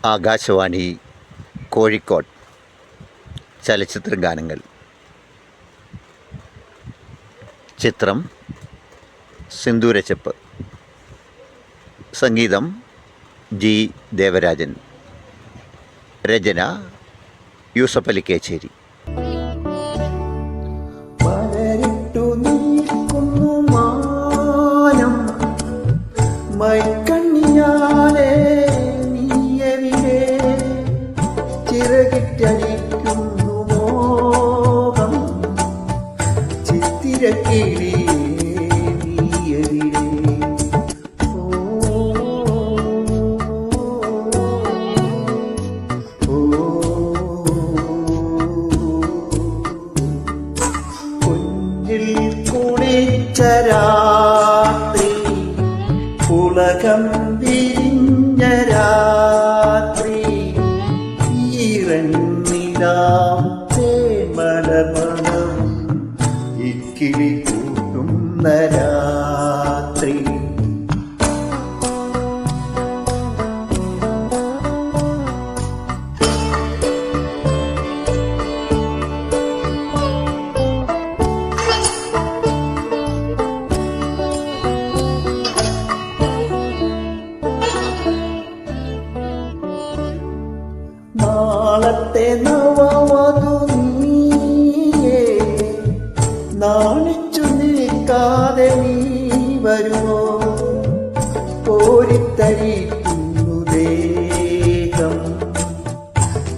ആകാശവാണി കോഴിക്കോട് ചലച്ചിത്ര ഗാനങ്ങൾ. ചിത്രം സിന്ദൂരച്ചെപ്പ്. സംഗീതം ജി ദേവരാജൻ. രചന യൂസഫലി കേച്ചേരി. മൈക്കണ്ണിയാലേ നീയവിലേ ചിറകിറ്റഴിക്കുന്നു മോഹം ചിത്തിരക്കിളി നീയവിലേ. പൊന്നിൽ കുളിച്ചരാത്രി ഉലകം വിരിഞ്ഞ രാത്രി ഈറന്നിലാം തേന്മലമണം ഇക്കിളി കൂട്ടുന്ന രാത്രി. നാളത്തെ നവവധു നീയേ നാണിച്ചു നിൽക്കാതെ നീ വരുമോ? കോരിത്തരിക്കുന്നു ദേഹം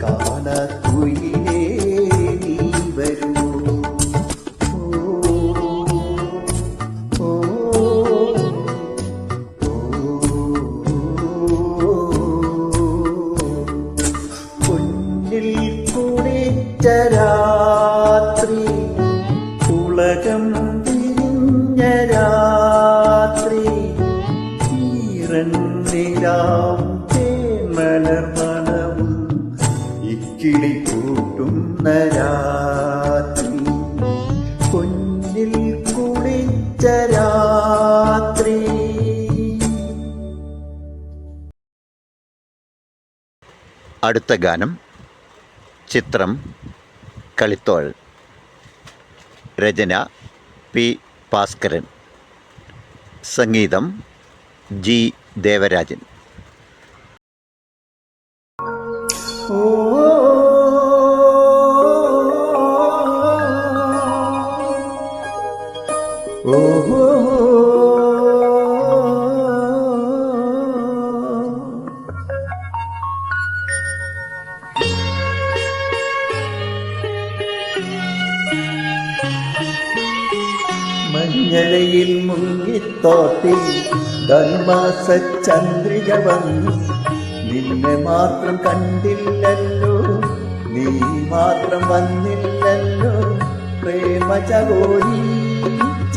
കാണത്തുയിലേ നീ വരുമോ? രാത്രി ഉലകം വിരിഞ്ഞ രാത്രി ഈറന്നിലാം തേന്മലർമണവും ഇക്കിളി കൂട്ടുന്ന രാത്രി. പൊന്നിൽ കുളിച്ച രാത്രി. അടുത്ത ഗാനം ചിത്രം കളിത്തോൾ. രചന പി ഭാസ്കരൻ. സംഗീതം ജി ദേവരാജൻ. മഞ്ഞലയിൽ മുങ്ങിത്തോട്ടിൽ ധനുമാസ ചന്ദ്രിക വന്നു. നിന്നെ മാത്രം കണ്ടില്ലല്ലോ, നീ മാത്രം വന്നില്ലല്ലോ. പ്രേമ ചകോരി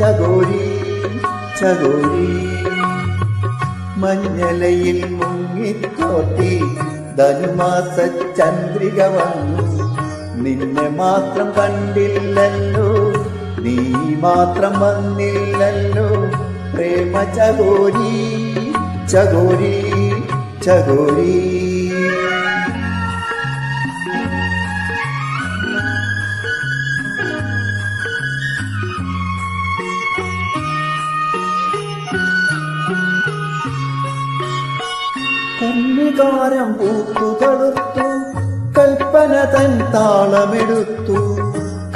ചകോരി ചകോരി. മഞ്ഞലയിൽ മുങ്ങിത്തോട്ടിൽ ധനുമാസ ചന്ദ്രിക വന്നു. നിന്നെ മാത്രം കണ്ടില്ലല്ലോ, നീ മാത്രം വന്നില്ലല്ലോ. പ്രേമ ചകോരി ചകോരി ചകോരി. കന്നികാരം പൂത്തു തളുത്തു, കൽപ്പന തൻ താളമെടുത്തു.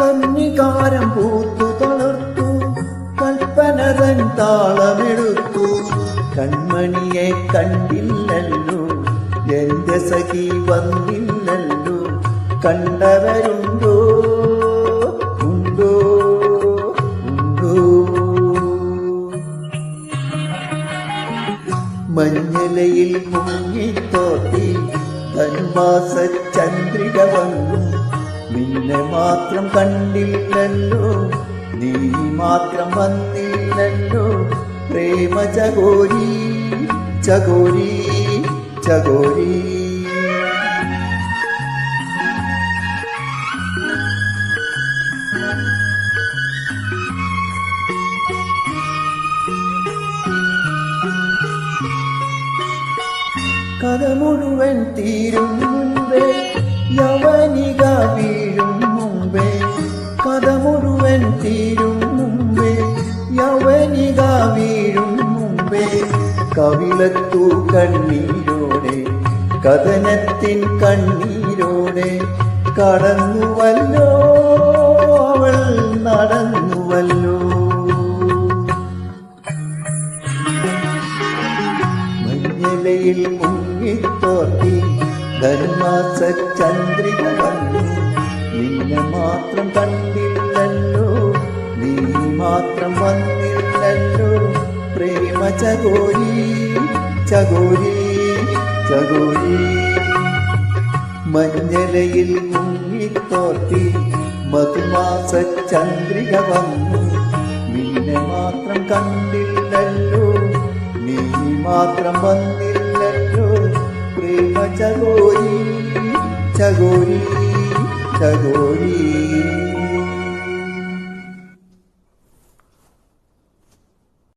കന്നികാരം പൂത്തു തളർത്തു, കൽപ്പന തൻ താളമെടുത്തു. കൺമണിയെ കണ്ടില്ലല്ലോ, എന്റെ സഖി വന്നില്ലല്ലോ. കണ്ടവരുണ്ടോ ഉണ്ടോ ഉണ്ടോ? മഞ്ഞലയിൽ മുങ്ങിത്തോട്ടി ധനുമാസ ചന്ദ്രിക വന്നു. നിന്നെ മാത്രം കണ്ടില്ലല്ലോ, നീ മാത്രം വന്നില്ലല്ലോ. പ്രേമ ചകോരി ചകോരി ചകോരി. കഥ മുഴുവൻ തീരും മുമ്പേ യവനിക വീഴും മുമ്പേ കഥ മുഴുവൻ തീരും മുമ്പേ യവനിക വീഴും മുമ്പേ കവിളത്തു കണ്ണീരോടെ കഥനത്തിൻ കണ്ണീരോടെ കടന്നുവല്ലോ അവൾ നടന്നുവല്ലോ. മഞ്ഞലയിൽ മുങ്ങിത്തോർത്തി ധനുമാസ ചന്ദ്രിക വന്നു നിന്നെ മാത്രം കണ്ടില്ലല്ലോ നീ മാത്രം വന്നില്ലല്ലോ പ്രേമ ചകോരി ചകോരി ചകോരി. മഞ്ഞലയിൽ മുങ്ങിത്തോർത്തി മധുമാസ ചന്ദ്രിക വന്നു നിന്നെ മാത്രം കണ്ടില്ലല്ലോ നീ മാത്രം വന്നില്ലല്ലോ പ്രേമ ചകോരി ചകോരി ചകോരി.